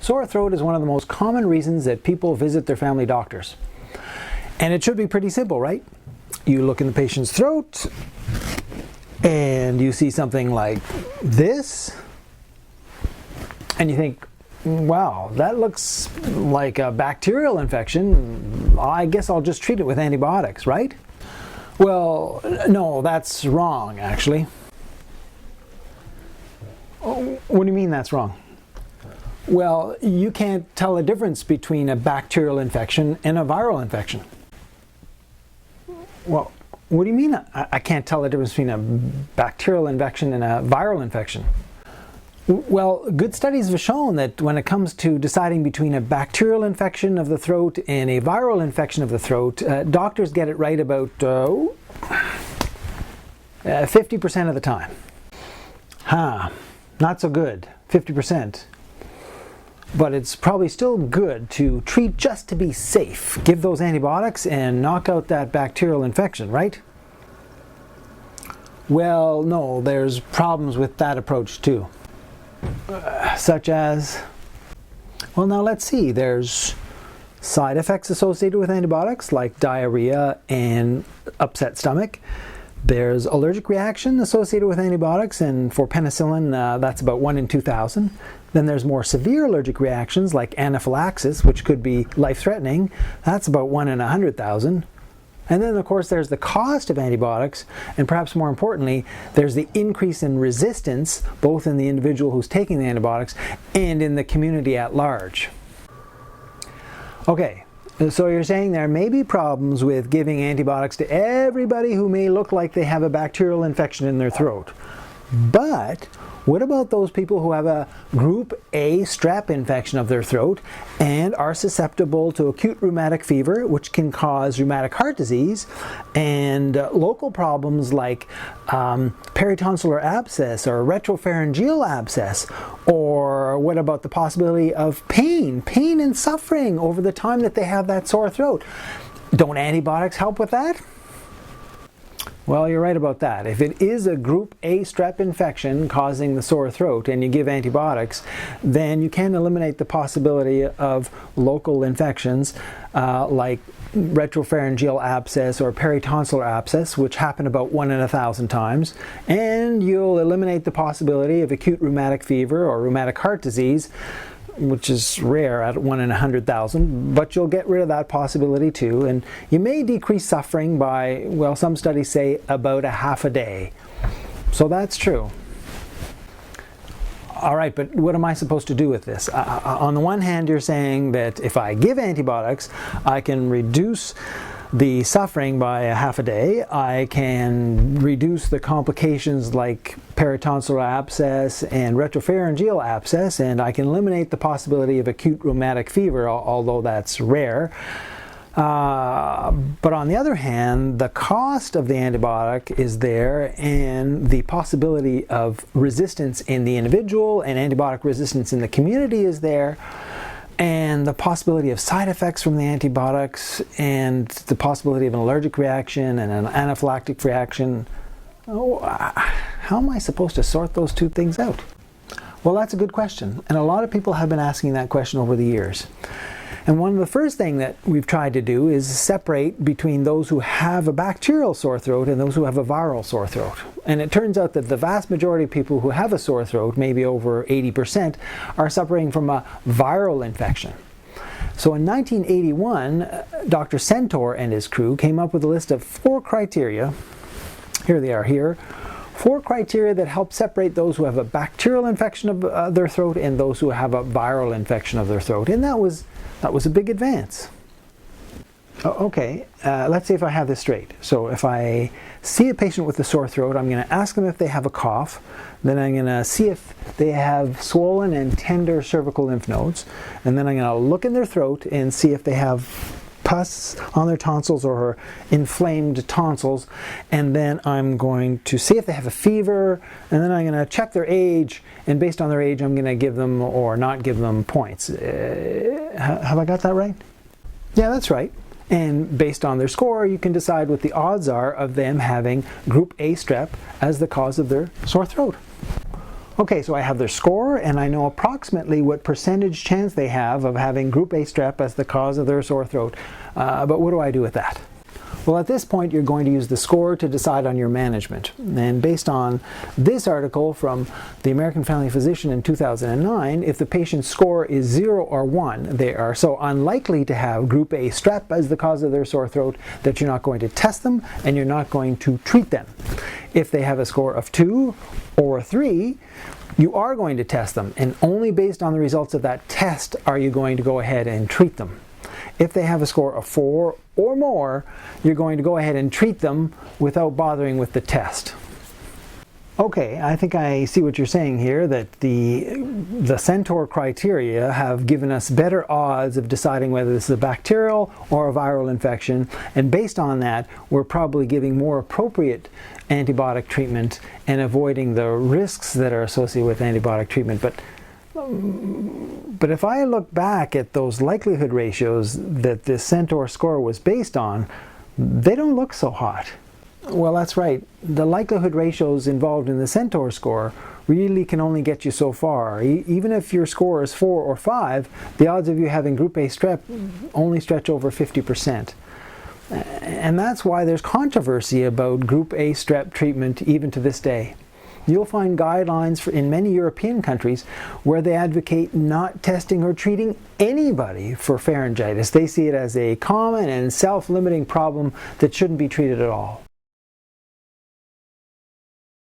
Sore throat is one of the most common reasons that people visit their family doctors. And it should be pretty simple, right? You look in the patient's throat and you see something like this and you think, wow, that looks like a bacterial infection. I guess I'll just treat it with antibiotics, right? Well, no, that's wrong, actually. Oh, what do you mean that's wrong? Well, you can't tell the difference between a bacterial infection and a viral infection. Well, what do you mean I can't tell the difference between a bacterial infection and a viral infection? Well, good studies have shown that when it comes to deciding between a bacterial infection of the throat and a viral infection of the throat, doctors get it right about 50% of the time. Not so good, 50%. But it's probably still good to treat just to be safe. Give those antibiotics and knock out that bacterial infection, right? Well, no, there's problems with that approach too. Such as, well, now let's see, there's side effects associated with antibiotics like diarrhea and upset stomach. There's allergic reaction associated with antibiotics, and for penicillin, that's about 1 in 2,000. Then there's more severe allergic reactions like anaphylaxis, which could be life-threatening. That's about 1 in 100,000. And then, of course, there's the cost of antibiotics, and perhaps more importantly, there's the increase in resistance, both in the individual who's taking the antibiotics and in the community at large. Okay. So you're saying there may be problems with giving antibiotics to everybody who may look like they have a bacterial infection in their throat. But what about those people who have a group A strep infection of their throat and are susceptible to acute rheumatic fever, which can cause rheumatic heart disease, and local problems like peritonsillar abscess or retropharyngeal abscess? Or what about the possibility of pain and suffering over the time that they have that sore throat? Don't antibiotics help with that? Well, you're right about that. If it is a group A strep infection causing the sore throat and you give antibiotics, then you can eliminate the possibility of local infections like retropharyngeal abscess or peritonsillar abscess, which happen about 1 in 1,000 times, and you'll eliminate the possibility of acute rheumatic fever or rheumatic heart disease, which is rare at 1 in 100,000, but you'll get rid of that possibility too, and you may decrease suffering by, well, some studies say about a half a day. So that's true. All right, but what am I supposed to do with this? On the one hand, you're saying that if I give antibiotics, I can reduce the suffering by a half a day. I can reduce the complications like peritonsillar abscess and retropharyngeal abscess, and I can eliminate the possibility of acute rheumatic fever, although that's rare. But on the other hand, the cost of the antibiotic is there, and the possibility of resistance in the individual and antibiotic resistance in the community is there. And the possibility of side effects from the antibiotics and the possibility of an allergic reaction and an anaphylactic reaction. How am I supposed to sort those two things out? Well, that's a good question. And a lot of people have been asking that question over the years. And one of the first things that we've tried to do is separate between those who have a bacterial sore throat and those who have a viral sore throat. And it turns out that the vast majority of people who have a sore throat, maybe over 80%, are suffering from a viral infection. So in 1981, Dr. Centaur and his crew came up with a list of 4 criteria. Here they are here. 4 criteria that help separate those who have a bacterial infection of their throat and those who have a viral infection of their throat. And that was a big advance. Okay, let's see if I have this straight. So if I see a patient with a sore throat, I'm going to ask them if they have a cough. Then I'm going to see if they have swollen and tender cervical lymph nodes. And then I'm going to look in their throat and see if they have pus on their tonsils or inflamed tonsils. And then I'm going to see if they have a fever. And then I'm going to check their age. And based on their age, I'm going to give them or not give them points. Have I got that right? Yeah, that's right. And based on their score, you can decide what the odds are of them having group A strep as the cause of their sore throat. Okay, so I have their score, and I know approximately what percentage chance they have of having group A strep as the cause of their sore throat. But what do I do with that? Well, at this point, you're going to use the score to decide on your management. And based on this article from the American Family Physician in 2009, if the patient's score is 0 or 1, they are so unlikely to have group A strep as the cause of their sore throat that you're not going to test them and you're not going to treat them. If they have a score of 2 or 3, you are going to test them, and only based on the results of that test are you going to go ahead and treat them. If they have a score of 4 or more, you're going to go ahead and treat them without bothering with the test. Okay, I think I see what you're saying here, that the Centaur criteria have given us better odds of deciding whether this is a bacterial or a viral infection, and based on that, we're probably giving more appropriate antibiotic treatment and avoiding the risks that are associated with antibiotic treatment. But if I look back at those likelihood ratios that this Centaur score was based on, they don't look so hot. Well, that's right. The likelihood ratios involved in the Centaur score really can only get you so far. Even if your score is 4 or 5, the odds of you having group A strep only stretch over 50%. And that's why there's controversy about group A strep treatment even to this day. You'll find guidelines in many European countries where they advocate not testing or treating anybody for pharyngitis. They see it as a common and self-limiting problem that shouldn't be treated at all.